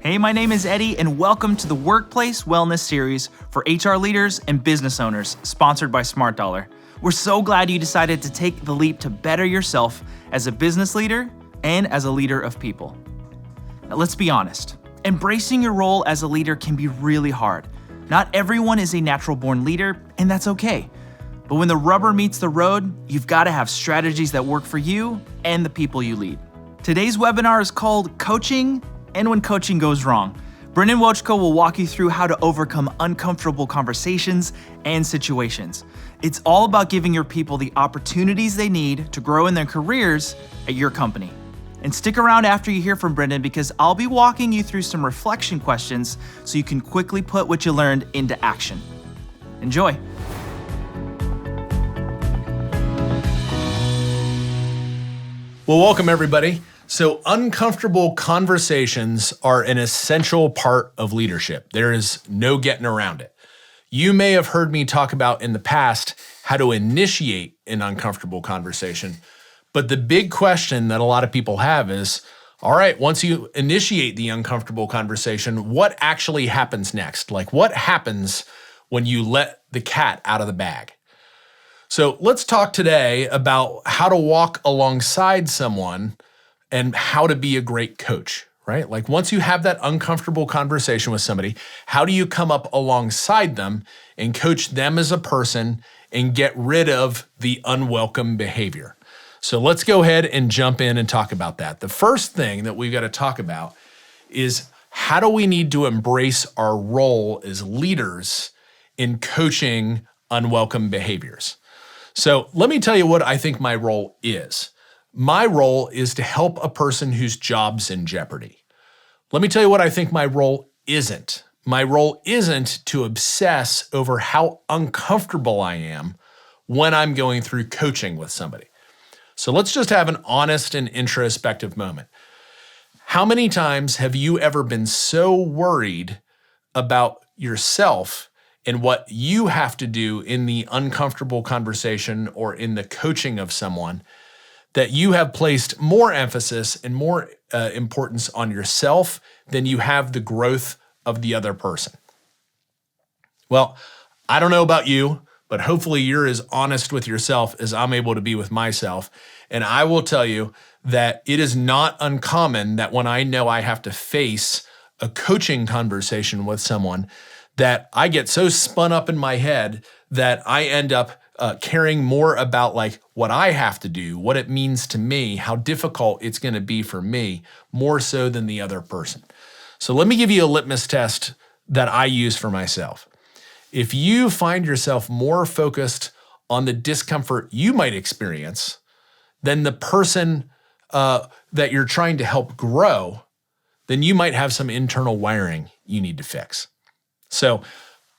Hey, my name is Eddie, and welcome to the Workplace Wellness Series for HR leaders and business owners, sponsored by SmartDollar. We're so glad you decided to take the leap to better yourself as a business leader and as a leader of people. Now, let's be honest. Embracing your role as a leader can be really hard. Not everyone is a natural-born leader, and that's okay. But when the rubber meets the road, you've got to have strategies that work for you and the people you lead. Today's webinar is called Coaching and When Coaching Goes Wrong. Wovchko will walk you through how to overcome uncomfortable conversations and situations. It's all about giving your people the opportunities they need to grow in their careers at your company. And stick around after you hear from Brendan, because I'll be walking you through some reflection questions so you can quickly put what you learned into action. Enjoy. Well, welcome everybody. So uncomfortable conversations are an essential part of leadership. There is no getting around it. You may have heard me talk about in the past how to initiate an uncomfortable conversation, but the big question that a lot of people have is, all right, once you initiate the uncomfortable conversation, what actually happens next? Like, what happens when you let the cat out of the bag? So let's talk today about how to walk alongside someone and how to be a great coach, right? Like, once you have that uncomfortable conversation with somebody, how do you come up alongside them and coach them as a person and get rid of the unwelcome behavior? So let's go ahead and jump in and talk about that. The first thing that we've got to talk about is, how do we need to embrace our role as leaders in coaching unwelcome behaviors? So let me tell you what I think my role is. My role is to help a person whose job's in jeopardy. Let me tell you what I think my role isn't. My role isn't to obsess over how uncomfortable I am when I'm going through coaching with somebody. So let's just have an honest and introspective moment. How many times have you ever been so worried about yourself and what you have to do in the uncomfortable conversation or in the coaching of someone, that you have placed more emphasis and more importance on yourself than you have the growth of the other person? Well, I don't know about you, but hopefully you're as honest with yourself as I'm able to be with myself. And I will tell you that it is not uncommon that when I know I have to face a coaching conversation with someone, that I get so spun up in my head that I end up caring more about like what I have to do, what it means to me, how difficult it's going to be for me, more so than the other person. So let me give you a litmus test that I use for myself. If you find yourself more focused on the discomfort you might experience than the person that you're trying to help grow, then you might have some internal wiring you need to fix. So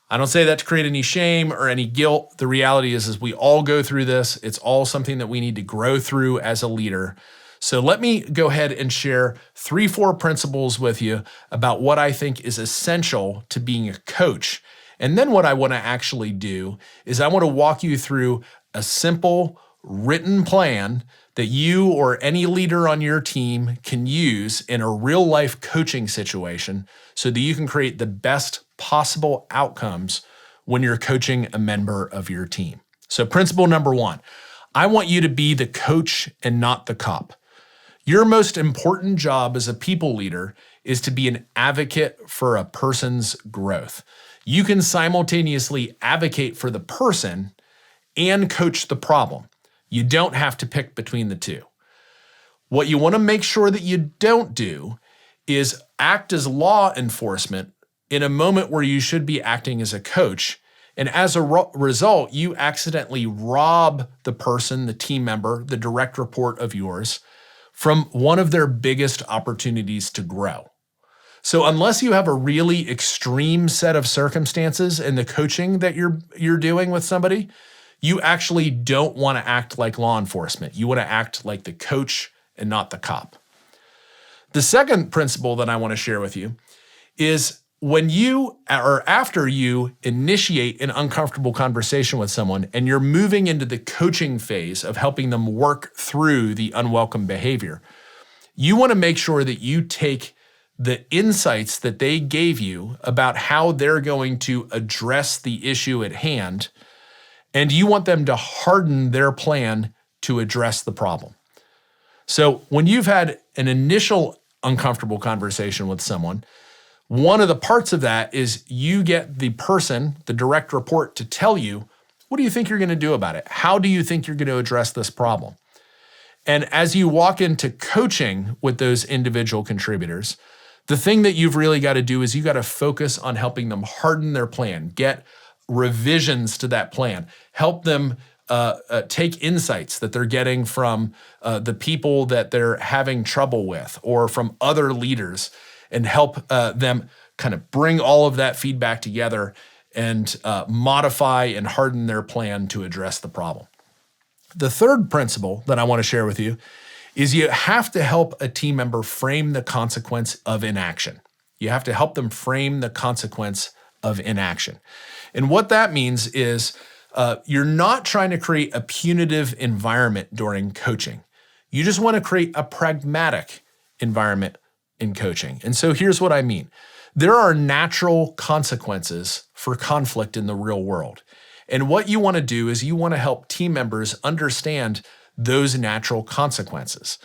I don't say that to create any shame or any guilt. The reality is we all go through this. It's all something that we need to grow through as a leader. So let me go ahead and share 3-4 principles with you about what I think is essential to being a coach. And then what I want to actually do is I want to walk you through a simple written plan that you or any leader on your team can use in a real life coaching situation so that you can create the best possible outcomes when you're coaching a member of your team. So principle number 1, I want you to be the coach and not the cop. Your most important job as a people leader is to be an advocate for a person's growth. You can simultaneously advocate for the person and coach the problem. You don't have to pick between the two. What you want to make sure that you don't do is act as law enforcement in a moment where you should be acting as a coach. And as a result, you accidentally rob the person, the team member, the direct report of yours from one of their biggest opportunities to grow. So unless you have a really extreme set of circumstances in the coaching that you're doing with somebody, you actually don't want to act like law enforcement. You want to act like the coach and not the cop. The second principle that I want to share with you is, when you or after you initiate an uncomfortable conversation with someone and you're moving into the coaching phase of helping them work through the unwelcome behavior, you want to make sure that you take the insights that they gave you about how they're going to address the issue at hand, and you want them to harden their plan to address the problem. So when you've had an initial uncomfortable conversation with someone, one of the parts of that is you get the person, the direct report, to tell you, what do you think you're going to do about it? How do you think you're going to address this problem? And as you walk into coaching with those individual contributors, the thing that you've really got to do is you got to focus on helping them harden their plan, get revisions to that plan, help them take insights that they're getting from the people that they're having trouble with or from other leaders, and help them kind of bring all of that feedback together and modify and harden their plan to address the problem. The third principle that I want to share with you is you have to help a team member frame the consequence of inaction. You have to help them frame the consequence of inaction. And what that means is you're not trying to create a punitive environment during coaching. You just want to create a pragmatic environment in coaching. And so here's what I mean. There are natural consequences for conflict in the real world. And what you want to do is you want to help team members understand those natural consequences.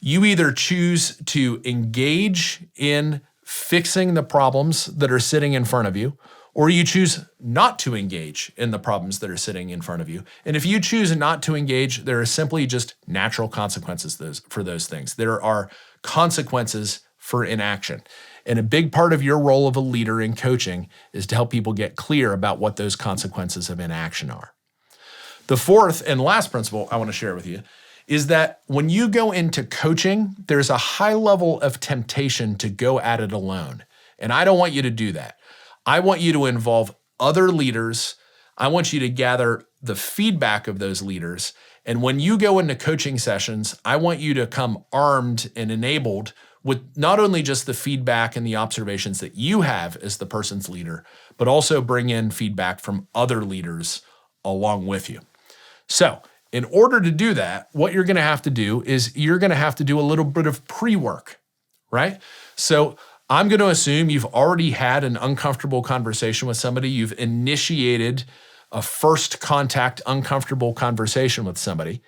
You either choose to engage in fixing the problems that are sitting in front of you, or you choose not to engage in the problems that are sitting in front of you. And if you choose not to engage, there are simply just natural consequences for those things. There are consequences for inaction. And a big part of your role of a leader in coaching is to help people get clear about what those consequences of inaction are. The fourth and last principle I want to share with you is that when you go into coaching, there's a high level of temptation to go at it alone. And I don't want you to do that. I want you to involve other leaders. I want you to gather the feedback of those leaders. And when you go into coaching sessions, I want you to come armed and enabled with not only just the feedback and the observations that you have as the person's leader, but also bring in feedback from other leaders along with you. So in order to do that, what you're going to have to do is you're going to have to do a little bit of pre-work, right? So I'm going to assume you've already had an uncomfortable conversation with somebody. You've initiated a first contact uncomfortable conversation with somebody.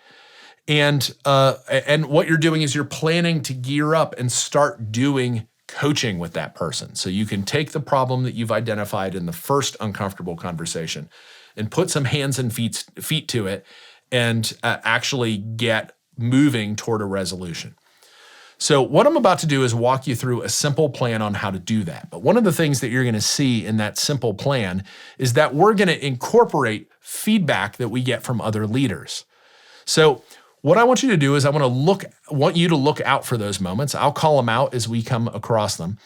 And what you're doing is you're planning to gear up and start doing coaching with that person. So you can take the problem that you've identified in the first uncomfortable conversation and put some hands and feet to it and actually get moving toward a resolution. So what I'm about to do is walk you through a simple plan on how to do that. But one of the things that you're going to see in that simple plan is that we're going to incorporate feedback that we get from other leaders. So what I want you to do is I want you to look out for those moments. I'll call them out as we come across them.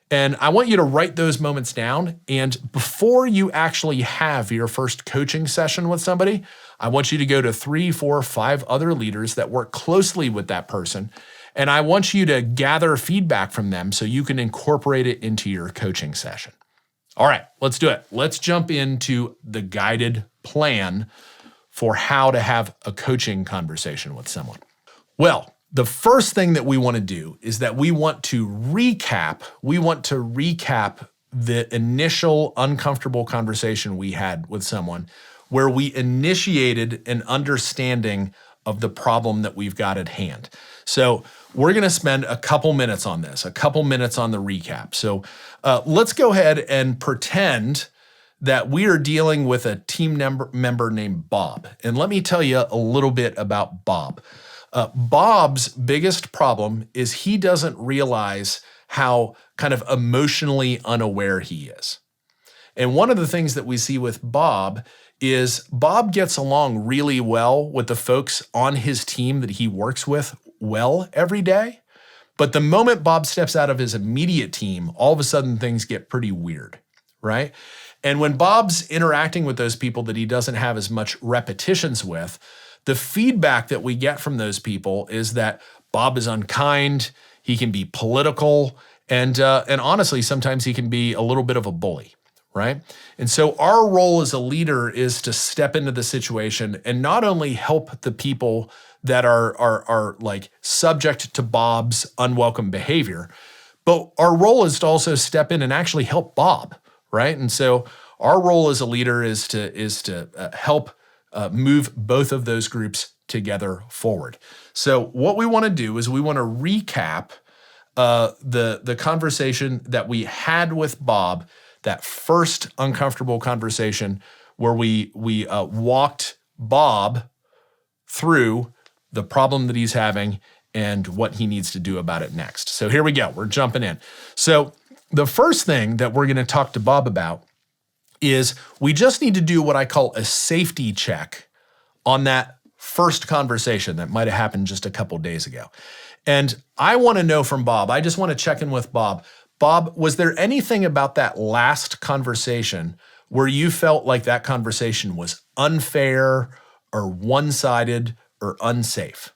And I want you to write those moments down. And before you actually have your first coaching session with somebody, I want you to go to 3, 4, 5 other leaders that work closely with that person. And I want you to gather feedback from them so you can incorporate it into your coaching session. All right, let's do it. Let's jump into the guided plan for how to have a coaching conversation with someone. Well, the first thing that we want to do is that we want to recap the initial uncomfortable conversation we had with someone where we initiated an understanding of the problem that we've got at hand. So we're going to spend a couple minutes on this, a couple minutes on the recap. So let's go ahead and pretend that we are dealing with a team member named Bob. And let me tell you a little bit about Bob. Bob's biggest problem is he doesn't realize how kind of emotionally unaware he is. And one of the things that we see with Bob is Bob gets along really well with the folks on his team that he works with well every day. But the moment Bob steps out of his immediate team, all of a sudden things get pretty weird, right? And when Bob's interacting with those people that he doesn't have as much repetitions with, the feedback that we get from those people is that Bob is unkind, he can be political, and honestly, sometimes he can be a little bit of a bully, right? And so our role as a leader is to step into the situation and not only help the people that are like subject to Bob's unwelcome behavior, But our role is to also step in and actually help Bob, right? And so our role as a leader is to help move both of those groups together forward. So what we want to do is we want to recap the conversation that we had with Bob, that first uncomfortable conversation where we walked Bob through the problem that he's having and what he needs to do about it next. So here we go. We're jumping in. So the first thing that we're going to talk to Bob about is we just need to do what I call a safety check on that first conversation that might have happened just a couple days ago. And I want to know from Bob, I just want to check in with Bob. Bob, was there anything about that last conversation where you felt like that conversation was unfair or one-sided or unsafe?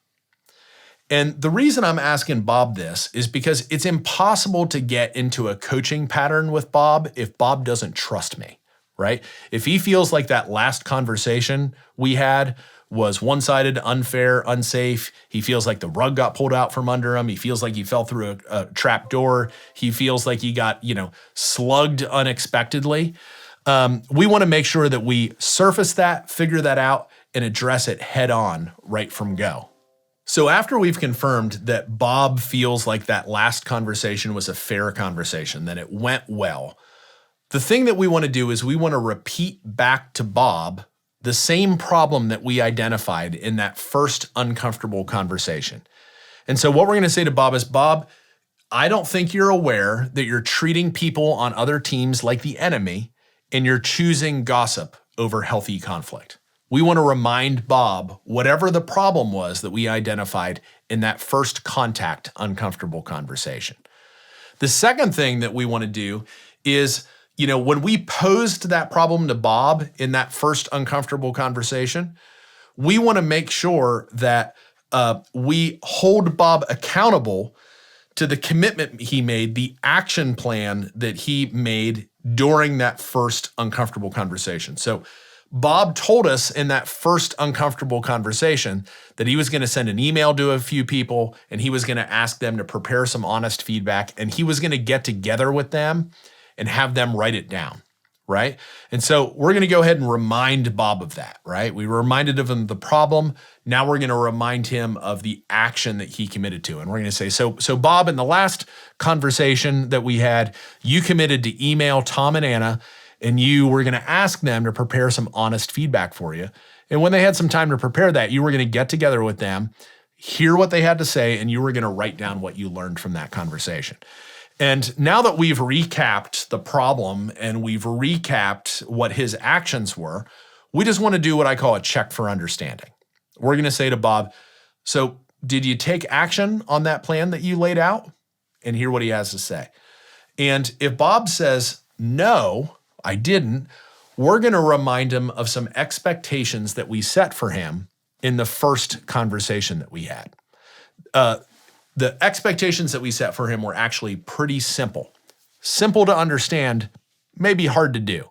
And the reason I'm asking Bob this is because it's impossible to get into a coaching pattern with Bob if Bob doesn't trust me, right? If he feels like that last conversation we had was one-sided, unfair, unsafe, he feels like the rug got pulled out from under him, he feels like he fell through a trap door, he feels like he got, slugged unexpectedly, we want to make sure that we surface that, figure that out, and address it head on right from go. So after we've confirmed that Bob feels like that last conversation was a fair conversation, that it went well, the thing that we want to do is we want to repeat back to Bob the same problem that we identified in that first uncomfortable conversation. And so what we're going to say to Bob is, Bob, I don't think you're aware that you're treating people on other teams like the enemy and you're choosing gossip over healthy conflict. We want to remind Bob whatever the problem was that we identified in that first contact uncomfortable conversation. The second thing that we want to do is, when we posed that problem to Bob in that first uncomfortable conversation, we want to make sure that we hold Bob accountable to the commitment he made, the action plan that he made during that first uncomfortable conversation. So Bob told us in that first uncomfortable conversation that he was going to send an email to a few people and he was going to ask them to prepare some honest feedback and he was going to get together with them and have them write it down, right? And so we're going to go ahead and remind Bob of that, right? We reminded of him of the problem. Now we're going to remind him of the action that he committed to. And we're going to say, so Bob, in the last conversation that we had, you committed to email Tom and Anna and you were going to ask them to prepare some honest feedback for you. And when they had some time to prepare that, you were going to get together with them, hear what they had to say, and you were going to write down what you learned from that conversation. And now that we've recapped the problem and we've recapped what his actions were, we just want to do what I call a check for understanding. We're going to say to Bob, so did you take action on that plan that you laid out? And hear what he has to say. And if Bob says, no, I didn't, we're going to remind him of some expectations that we set for him in the first conversation that we had. The expectations that we set for him were actually pretty simple. Simple to understand, maybe hard to do.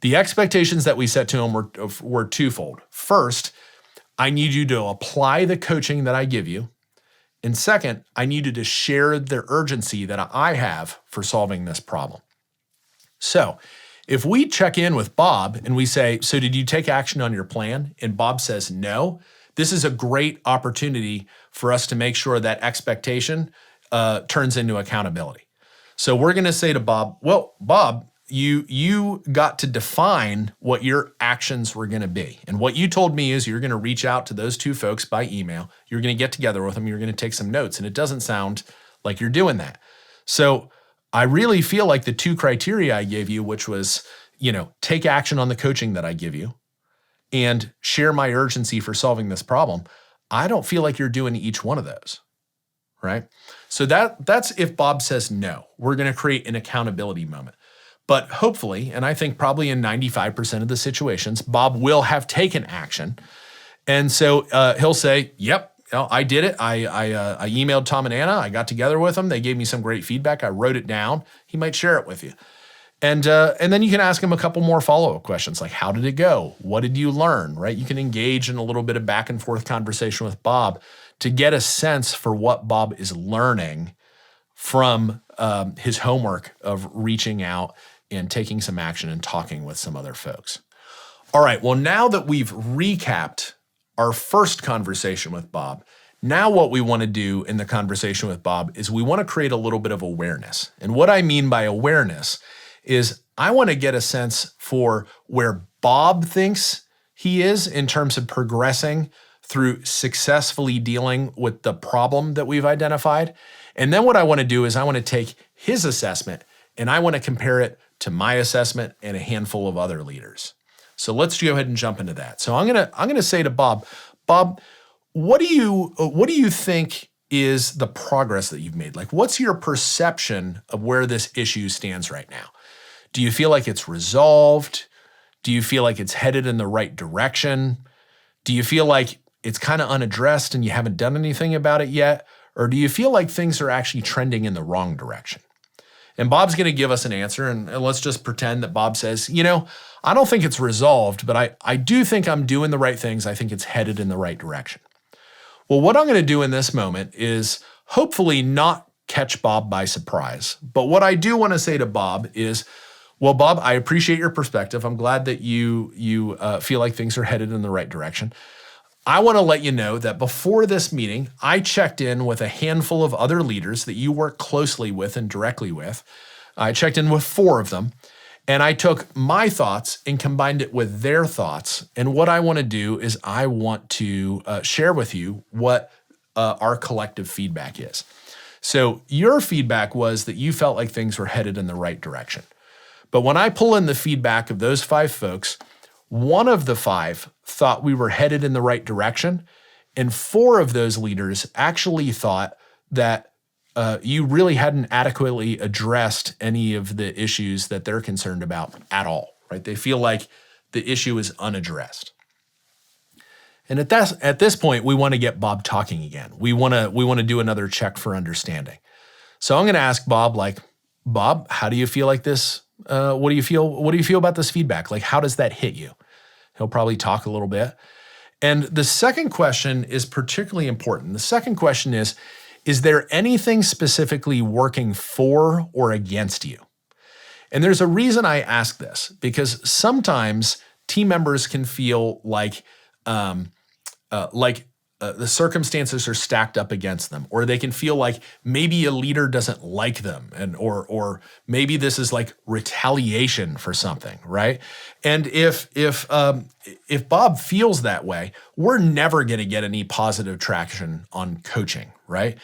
The expectations that we set to him were twofold. First, I need you to apply the coaching that I give you. And second, I need you to share the urgency that I have for solving this problem. So if we check in with Bob and we say, so did you take action on your plan? And Bob says no, this is a great opportunity for us to make sure that expectation turns into accountability. So we're going to say to Bob, well, Bob, you got to define what your actions were going to be. And what you told me is you're going to reach out to those two folks by email. You're going to get together with them. You're going to take some notes. And it doesn't sound like you're doing that. So I really feel like the two criteria I gave you, which was, take action on the coaching that I give you and share my urgency for solving this problem, I don't feel like you're doing each one of those, right? So that's if Bob says no. We're going to create an accountability moment. But hopefully, and I think probably in 95% of the situations, Bob will have taken action. And so he'll say, yep, I did it. I emailed Tom and Anna. I got together with them. They gave me some great feedback. I wrote it down. He might share it with you. And then you can ask him a couple more follow-up questions like, how did it go? What did you learn, right? You can engage in a little bit of back and forth conversation with Bob to get a sense for what Bob is learning from his homework of reaching out and taking some action and talking with some other folks. All right, well, now that we've recapped our first conversation with Bob, now what we want to do in the conversation with Bob is we want to create a little bit of awareness. And what I mean by awareness is I want to get a sense for where Bob thinks he is in terms of progressing through successfully dealing with the problem that we've identified. And then what I want to do is I want to take his assessment and I want to compare it to my assessment and a handful of other leaders. So let's go ahead and jump into that. So I'm gonna say to Bob, what do you think is the progress that you've made? Like, what's your perception of where this issue stands right now? Do you feel like it's resolved? Do you feel like it's headed in the right direction? Do you feel like it's kind of unaddressed and you haven't done anything about it yet? Or do you feel like things are actually trending in the wrong direction? And Bob's going to give us an answer, and let's just pretend that Bob says, I don't think it's resolved, but I do think I'm doing the right things. I think it's headed in the right direction. Well, what I'm going to do in this moment is hopefully not catch Bob by surprise. But what I do want to say to Bob is, well, Bob, I appreciate your perspective. I'm glad that you feel like things are headed in the right direction. I want to let you know that before this meeting, I checked in with a handful of other leaders that you work closely with and directly with. I checked in with 4 of them, and I took my thoughts and combined it with their thoughts. And what I want to do is I want to share with you what our collective feedback is. So your feedback was that you felt like things were headed in the right direction. But when I pull in the feedback of those 5 folks, one of the 5 thought we were headed in the right direction, and 4 of those leaders actually thought that you really hadn't adequately addressed any of the issues that they're concerned about at all, right? They feel like the issue is unaddressed. And at this point, we want to get Bob talking again. We want to do another check for understanding. So I'm going to ask Bob, Bob, how do you feel like this? What do you feel about this feedback? Like, how does that hit you? He'll probably talk a little bit. And the second question is particularly important. The second question is there anything specifically working for or against you? And there's a reason I ask this, because sometimes team members can feel like the circumstances are stacked up against them, or they can feel like maybe a leader doesn't like them, or maybe this is like retaliation for something, right? And if Bob feels that way, we're never going to get any positive traction on coaching, right?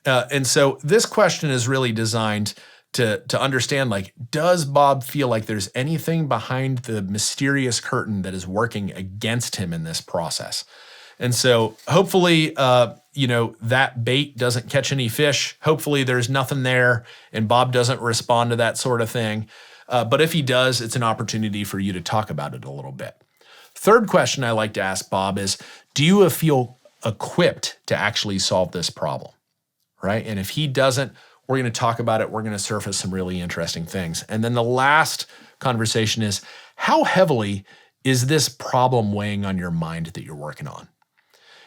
And so this question is really designed to understand, like, does Bob feel like there's anything behind the mysterious curtain that is working against him in this process? And so hopefully, that bait doesn't catch any fish. Hopefully there's nothing there and Bob doesn't respond to that sort of thing. But if he does, it's an opportunity for you to talk about it a little bit. Third question I like to ask Bob is, do you feel equipped to actually solve this problem, right? And if he doesn't, we're going to talk about it. We're going to surface some really interesting things. And then the last conversation is, how heavily is this problem weighing on your mind that you're working on?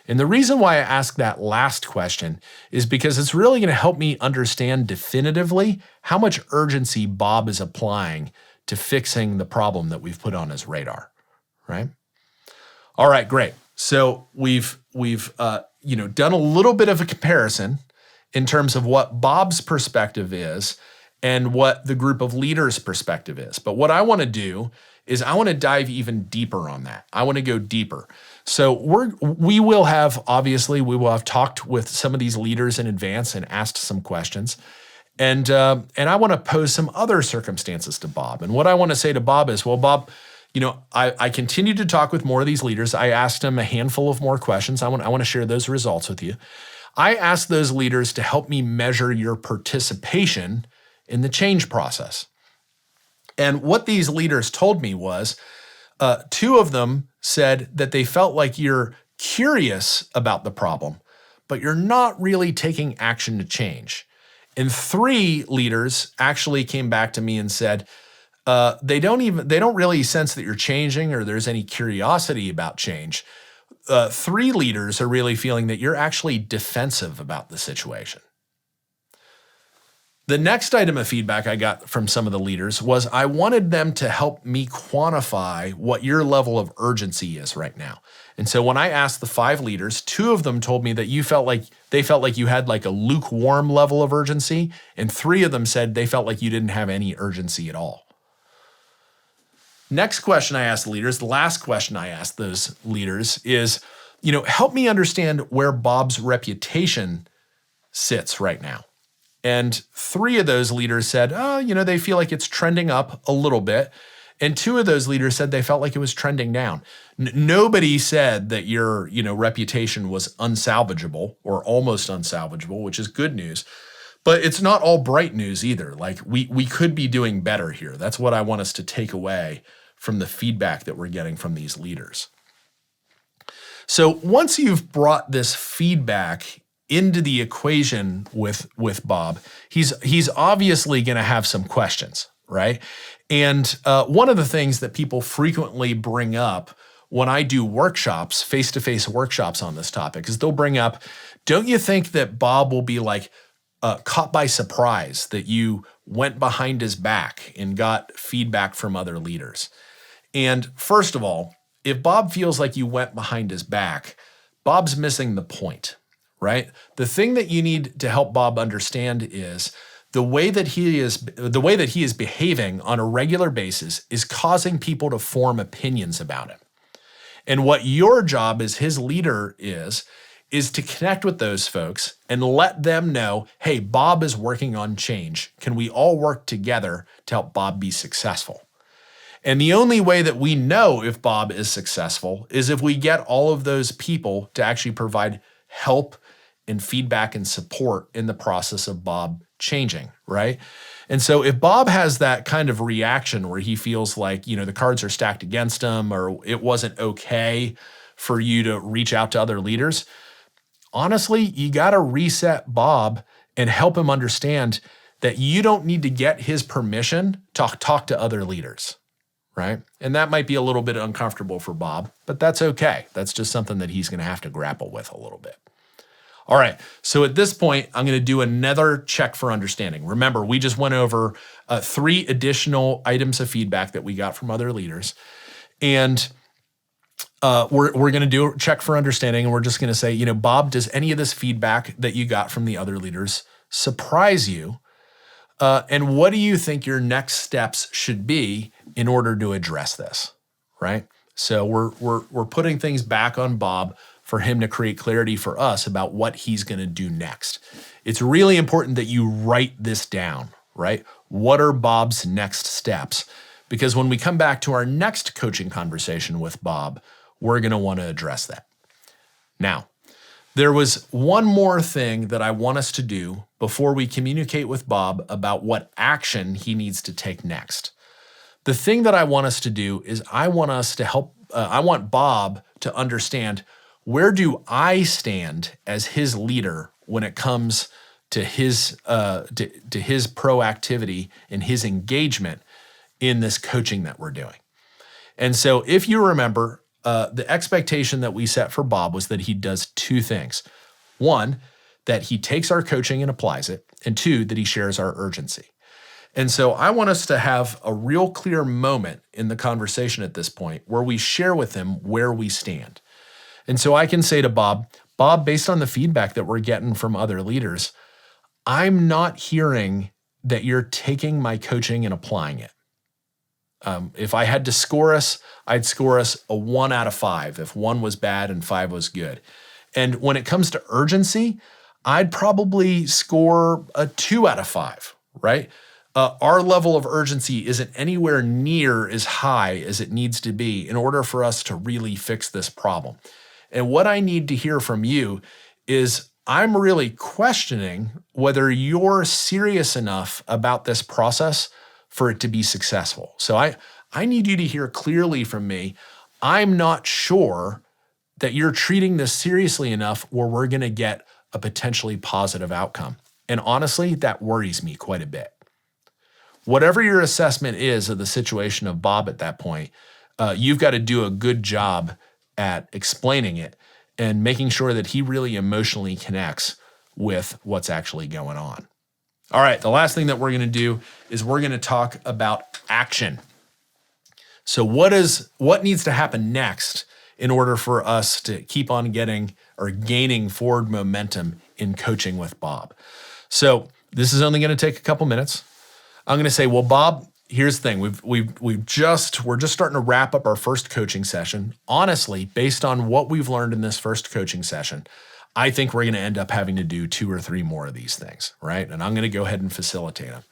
And the reason why I ask that last question is because it's really going to help me understand definitively how much urgency Bob is applying to fixing the problem that we've put on his radar, right? All right, great. So we've done a little bit of a comparison in terms of what Bob's perspective is and what the group of leaders' perspective is. But what I want to do is I want to dive even deeper on that. I want to go deeper. So we will have talked with some of these leaders in advance and asked some questions. And I want to pose some other circumstances to Bob. And what I want to say to Bob is, well, Bob, I continued to talk with more of these leaders. I asked them a handful of more questions. I want to share those results with you. I asked those leaders to help me measure your participation in the change process. And what these leaders told me was, 2 of them said that they felt like you're curious about the problem, but you're not really taking action to change. And 3 leaders actually came back to me and said, they don't really sense that you're changing or there's any curiosity about change. 3 leaders are really feeling that you're actually defensive about the situation. The next item of feedback I got from some of the leaders was I wanted them to help me quantify what your level of urgency is right now. And so when I asked the 5 leaders, 2 of them told me that they felt like you had like a lukewarm level of urgency, and 3 of them said they felt like you didn't have any urgency at all. Next question I asked the leaders, the last question I asked those leaders is, help me understand where Bob's reputation sits right now. And 3 of those leaders said, they feel like it's trending up a little bit. And 2 of those leaders said they felt like it was trending down. Nobody said that your, reputation was unsalvageable or almost unsalvageable, which is good news. But it's not all bright news either. Like we could be doing better here. That's what I want us to take away from the feedback that we're getting from these leaders. So once you've brought this feedback into the equation with Bob, he's obviously going to have some questions, right? And one of the things that people frequently bring up when I do workshops, face-to-face workshops on this topic, is they'll bring up, don't you think that Bob will be like caught by surprise that you went behind his back and got feedback from other leaders? And first of all, if Bob feels like you went behind his back, Bob's missing the point. Right? The thing that you need to help Bob understand is the way that he is behaving on a regular basis is causing people to form opinions about him. And what your job as his leader is to connect with those folks and let them know, hey, Bob is working on change. Can we all work together to help Bob be successful? And the only way that we know if Bob is successful is if we get all of those people to actually provide help and feedback and support in the process of Bob changing, right? And so if Bob has that kind of reaction where he feels like, the cards are stacked against him or it wasn't okay for you to reach out to other leaders, honestly, you got to reset Bob and help him understand that you don't need to get his permission to talk to other leaders, right? And that might be a little bit uncomfortable for Bob, but that's okay. That's just something that he's going to have to grapple with a little bit. All right, so at this point, I'm going to do another check for understanding. Remember, we just went over 3 additional items of feedback that we got from other leaders. And we're going to do a check for understanding, and we're just going to say, Bob, does any of this feedback that you got from the other leaders surprise you? And what do you think your next steps should be in order to address this, right? So we're putting things back on Bob for him to create clarity for us about what he's going to do next. It's really important that you write this down, right? What are Bob's next steps? Because when we come back to our next coaching conversation with Bob, we're going to want to address that. Now, there was one more thing that I want us to do before we communicate with Bob about what action he needs to take next. The thing that I want us to do is I want Bob to understand, where do I stand as his leader when it comes to his proactivity and his engagement in this coaching that we're doing? And so if you remember, the expectation that we set for Bob was that he does 2 things. 1, that he takes our coaching and applies it, and 2, that he shares our urgency. And so I want us to have a real clear moment in the conversation at this point where we share with him where we stand. And so I can say to Bob, based on the feedback that we're getting from other leaders, I'm not hearing that you're taking my coaching and applying it. If I had to score us, I'd score us a 1 out of 5 if 1 was bad and 5 was good. And when it comes to urgency, I'd probably score a 2 out of 5, right? Our level of urgency isn't anywhere near as high as it needs to be in order for us to really fix this problem. And what I need to hear from you is I'm really questioning whether you're serious enough about this process for it to be successful. So I need you to hear clearly from me, I'm not sure that you're treating this seriously enough where we're going to get a potentially positive outcome. And honestly, that worries me quite a bit. Whatever your assessment is of the situation of Bob at that point, you've got to do a good job at explaining it and making sure that he really emotionally connects with what's actually going on. All right, the last thing that we're gonna do is we're gonna talk about action. So what needs to happen next in order for us to keep on gaining forward momentum in coaching with Bob? So this is only gonna take a couple minutes. I'm gonna say, well, Bob, here's the thing. We're just starting to wrap up our first coaching session. Honestly, based on what we've learned in this first coaching session, I think we're going to end up having to do 2 or 3 more of these things, right? And I'm going to go ahead and facilitate them.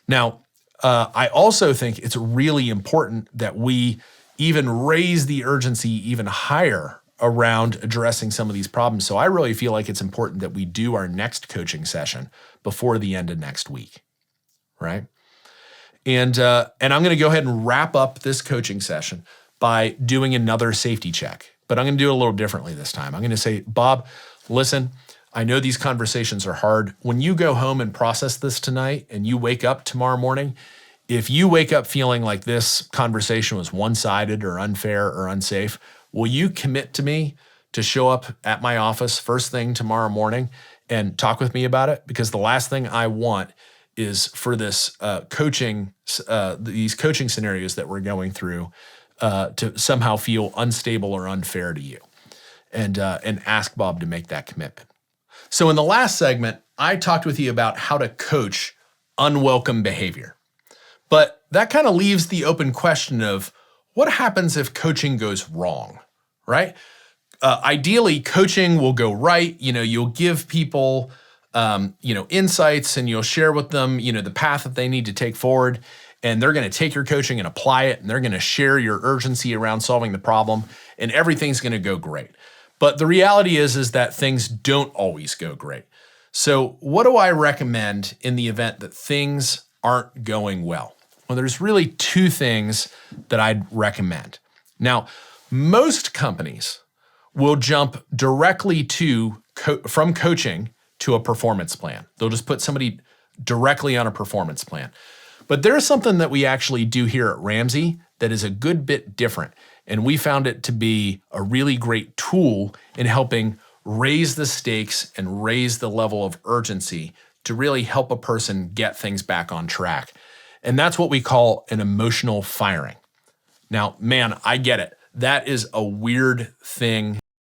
Now, I also think it's really important that we even raise the urgency even higher around addressing some of these problems. So I really feel like it's important that we do our next coaching session before the end of next week, right? And I'm going to go ahead and wrap up this coaching session by doing another safety check. But I'm going to do it a little differently this time. I'm going to say, Bob, listen, I know these conversations are hard. When you go home and process this tonight and you wake up tomorrow morning, if you wake up feeling like this conversation was one-sided or unfair or unsafe, will you commit to me to show up at my office first thing tomorrow morning and talk with me about it? Because the last thing I want is for this these coaching scenarios that we're going through to somehow feel unstable or unfair to you, and ask Bob to make that commitment. So in the last segment, I talked with you about how to coach unwelcome behavior, but that kind of leaves the open question of what happens if coaching goes wrong, right? Ideally, coaching will go right. You'll give people insights, and you'll share with them, the path that they need to take forward, and they're going to take your coaching and apply it, and they're going to share your urgency around solving the problem, and everything's going to go great. But the reality is that things don't always go great. So what do I recommend in the event that things aren't going well? Well, there's really 2 things that I'd recommend. Now, most companies will jump directly from coaching to a performance plan. They'll just put somebody directly on a performance plan. But there's something that we actually do here at Ramsey that is a good bit different. And we found it to be a really great tool in helping raise the stakes and raise the level of urgency to really help a person get things back on track. And that's what we call an emotional firing. Now, man, I get it. That is a weird thing